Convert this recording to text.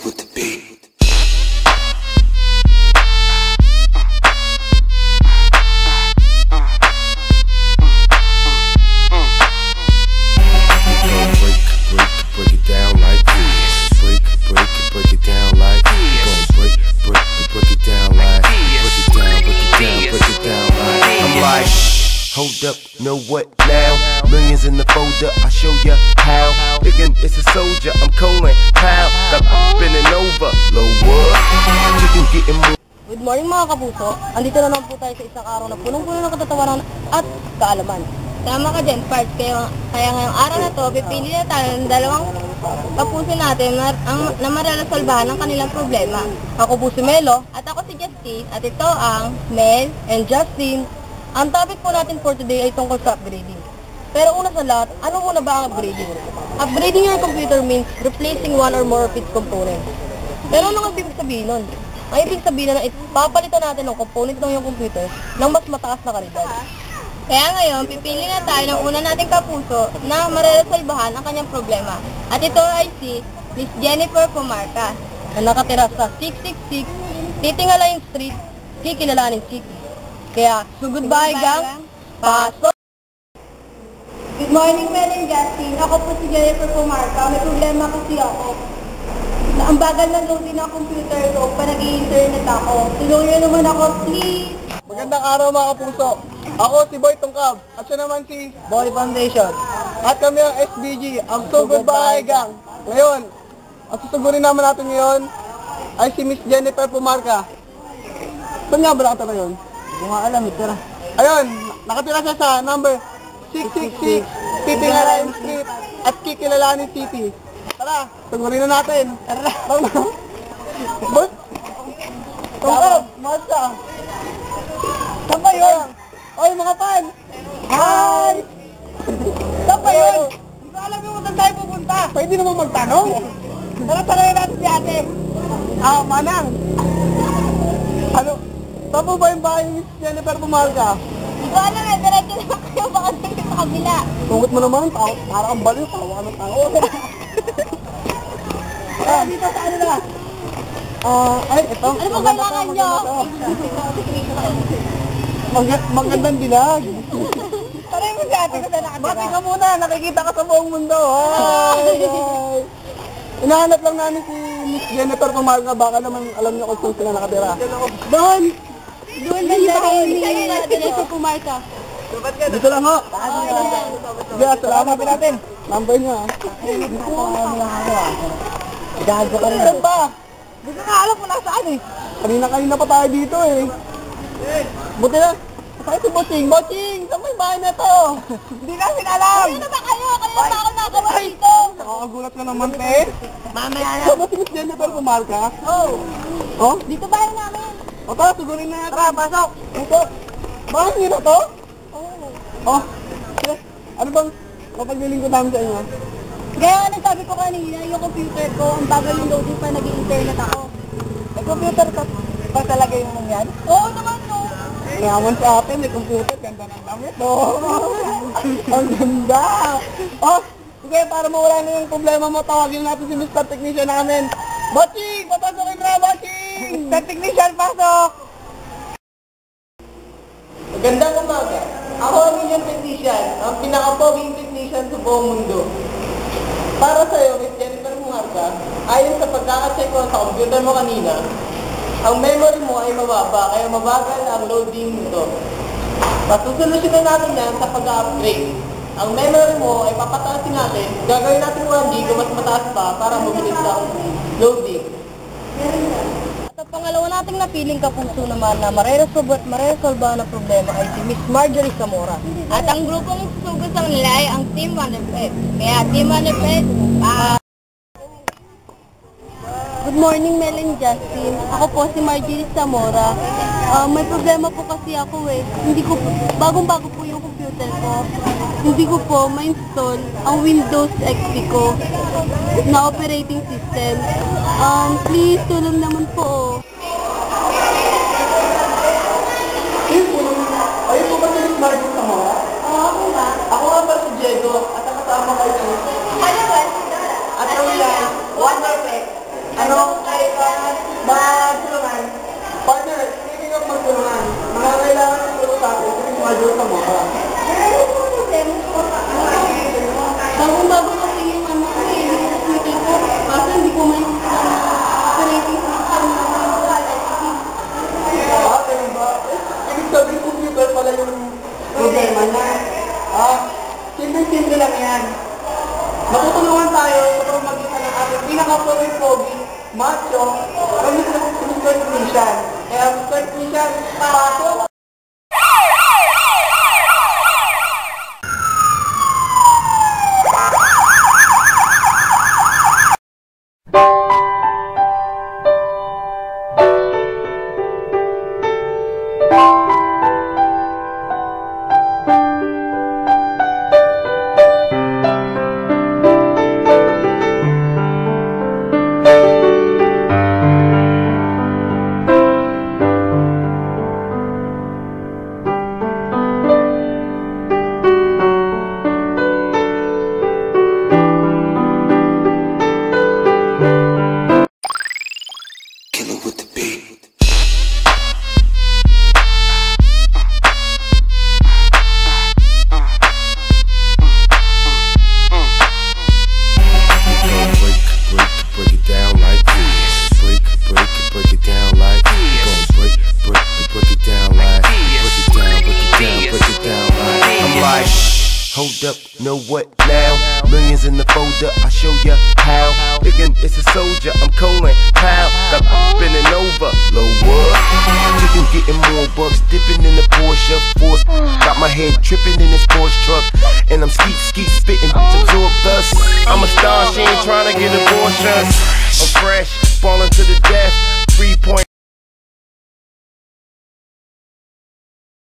with the beat. Break it down like this. Break it down like this. Break it down like break it down like. I'm like, hold up, know what now? Millions in the folder, I show ya how. Again, it's a soldier, I'm calling how. Got spinning over, lower. Chicken getting more. Good morning mga kapuso. Andito na naman po tayo sa isang araw na punong-puno ng katatawaran at kaalaman. Tama ka dyan, Parts. Kaya ngayong araw na to, pipili na tayo ng dalawang kapuso natin na maralasolbahan ng kanilang problema. Ako po si Melo at ako si Justin at ito ang Mel and Justin. Ang topic po natin for today ay tungkol sa upgrading. Pero una sa lahat, ano muna ba ang upgrading? Upgrading your computer means replacing one or more of its components. Pero ano ang ibig sabihin nun? Ang ibig sabihin na papalitan natin ng component ng iyong computer ng mas mataas na kalidad. Kaya ngayon, pipili na tayo ng una nating kapuso na mararasolbahan ang kanyang problema. At ito ay si Miss Jennifer Pumarca na nakatira sa 666 Titingalain Street, Kikilalanin City. Kaya, sugod bahay gang, pasok! Good morning, Mel and Justin. Ako po si Jennifer Pumarca. May problema kasi ako. Ang bagal ng loading ng computer ko pa nag-i-internet ako. Tulungan naman ako, please! Magandang araw mga kapuso. Ako si Boy Tungkab at siya naman si Boy Foundation. at kami ang SBG, ang So Good Bahay Gang. Ngayon, ang susugurin naman natin ngayon ay si Miss Jennifer Pumarca. Saan nga ba nakatira yun? Hindi ko nga alam, ito na. Ayun, nakatira siya sa number 666 Titingalain Street at Kikilalanin City. Tara, sugurin na natin. Tara! Boy Tungkab, masa? Saan ba yun? Oy, mga pan! Hi! Saan ba yun? Hindi ko alam yung saan tayo pupunta. Pwede naman magtanong. Tara, tanongin natin si ate. Manang. Ano? Saan po ba yung bahay ni Miss Jennifer Pumarca? Hindi ko alam eh, diretso naman kayo, baka dito sa kabila. Tungot mo naman, para kang baliw, tawa ka ng tao. Dito sa ano na? Ay, ito. Ano ba kailangan nyo? Magandang dilag. Pareho mo si ate ko na nakatira. Bati ka muna, nakikita ka sa buong mundo. Hi! Inahanap lang namin si Miss Jennifer Pumarca, baka naman alam niyo kung saan sila nakatira. Doon! Doon ba dahil ni Jennifer Pumarca? Dito lang ho. Sige, salamat natin. Number niyo ha. Gago ka rin. Saan ba? Hindi ka alam kung nasaan eh. Kanina pa tayo dito eh. Buti na. Saan si Boching? Boching! Saan mo yung bahay na to? Hindi namin alam! Ano ba kayo? Kayo ba ako nakawa dito? Nakakagulat ka naman, te. Mamaya na. Saan ba si Miss Jennifer Pumarca? Oh, Oh? dito ba yung namin? O tara, sugurin na natin. Tara, pasok! Pasok! Bakit nyo na to? Oh. Sige. Ano bang mapaglilingkod namin sa inyo? Kaya nga sabi ko kanina, yung computer ko, ang bagal yung loading pa nag-i-internet ako. May computer ka ba talaga yung nangyari? Oo naman no. Yaman sa atin, may computer. Ganda ng damit. Oh. Ang ganda! Oh, sige, para mawala na yung problema mo, tawagin natin si Mr. Technician namin. Boching! Papasokin na, Boching! Mr. Technician, pasok! Magandang umaga. Ako ang inyong technician, ang pinaka-poging technician sa buong mundo. Para sa'yo, Miss Jennifer Pumarca, ayon sa pagkakacheck ko sa computer mo kanina, ang memory mo ay mababa, kaya mabagal ang loading nito. Pasusolusyonan natin yan sa pag-upgrade. Ang memory mo ay papataasin natin, gagawin natin 1 gig o mas mataas pa para mabilis ang loading. At ang pangalawa nating napiling kapuso naman na mareresolba ng problema ay si Miss Marjorie Zamora. At ang grupong susugusang nila ay ang Team Wonderfed. Kaya Team Wonderfed, Good morning, Mel and Justin. Ako po si Marjorie Zamora. May problema po kasi ako eh. Bagong-bago po yung computer ko. Hindi ko po ma-install ang Windows XP ko na operating system. Please, tulong naman po. Ayun po ba si Miss Marjorie Zamora? Ako ba? Ako nga ba si Diego at ang kasama kayo si Ano ba? at ang ilan, Wonderfed. Ano? Magtulungan. Partner, speaking of magtulungan, mga kailangan ng tulong sa atin, kasi mga Diyos sa mga. Bago kasi yung ano ko eh, Twitter ko. Kaso hindi ko may operating system na Ganun ba? Ibig sabihin, computer pala yung problema niya. Simple lang yan. Matutulungan tayo sa pamamagitan ng ating pinaka-pogi, macho, kami sa Mr. Mission. Kaya Mr. Mission, pasok! Hold up, know what now? Millions in the folder, I'll show ya how. Again, it's a soldier, I'm calling how. Got spinning over, lower. Chicken getting more bucks, dipping in the Porsche force. Got my head tripping in this Porsche truck, and I'm skeet spitting, absorb dust. I'm a star, she ain't trying to get abortions. I'm fresh, falling to the death. 3 point.